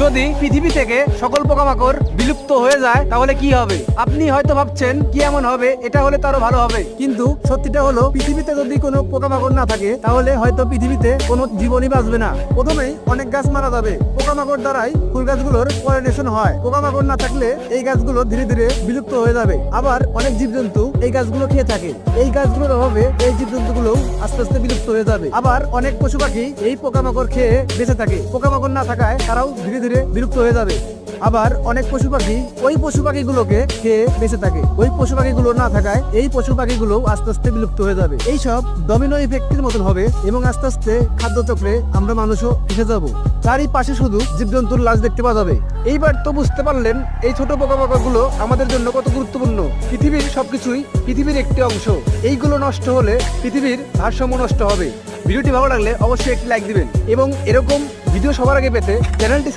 যদি পৃথিবী থেকে সকল পোকামাকড় বিলুপ্ত হয়ে যায় তাহলে কি হবে? আপনি হয়তো ভাবছেন কি এমন হবে, এটা হলে তো আরো ভালো হবে। কিন্তু সত্যিটা হলো, পৃথিবীতে যদি কোনো পোকামাকড় না থাকে তাহলে হয়তো পৃথিবীতে কোনো জীবনই বাঁচবে না। প্রথমেই অনেক গাছ মারা যাবে। পোকামাকড় দ্বারাই ফুল গাছগুলোর পলিনেশন হয়। পোকামাকড় না থাকলে এই গাছগুলো ধীরে ধীরে বিলুপ্ত হয়ে যাবে। আবার অনেক জীবজন্তু এই গাছগুলো খেয়ে থাকে। এই গাছগুলোর অভাবে এই জীবজন্তুগুলো আস্তে আস্তে বিলুপ্ত হয়ে যাবে। আবার অনেক পশু পাখি এই পোকামাকড় খেয়ে বেঁচে থাকে। পোকামাকড় না থাকায় তারাও ধীরে ধীরে বিলুপ্ত হয়ে যাবে। আবার অনেক পশু পাখি ওই পশু পাখিগুলোকে খেয়ে বেঁচে থাকে। ওই পশু পাখিগুলো না থাকায় এই পশু পাখিগুলো আস্তে আস্তে বিলুপ্ত হয়ে যাবে। এই সব ডমিনো ইফেক্টের মতন হবে এবং আস্তে আস্তে খাদ্য চক্রে আমরা মানুষও এসে যাব। তারই পাশে শুধু জীবজন্তুর লাশ দেখতে পাওয়া যাবে। এইবার তো বুঝতে পারলেন এই ছোট পোকামাকড়গুলো আমাদের জন্য কত গুরুত্বপূর্ণ। পৃথিবীর সবকিছুই পৃথিবীর একটি অংশ। এইগুলো নষ্ট হলে পৃথিবীর ভারসাম্য নষ্ট হবে। ভিডিওটি ভালো লাগলে অবশ্যই একটি লাইক দিবেন এবং এরকম ভিডিও সবার আগে পেতে চ্যানেলটি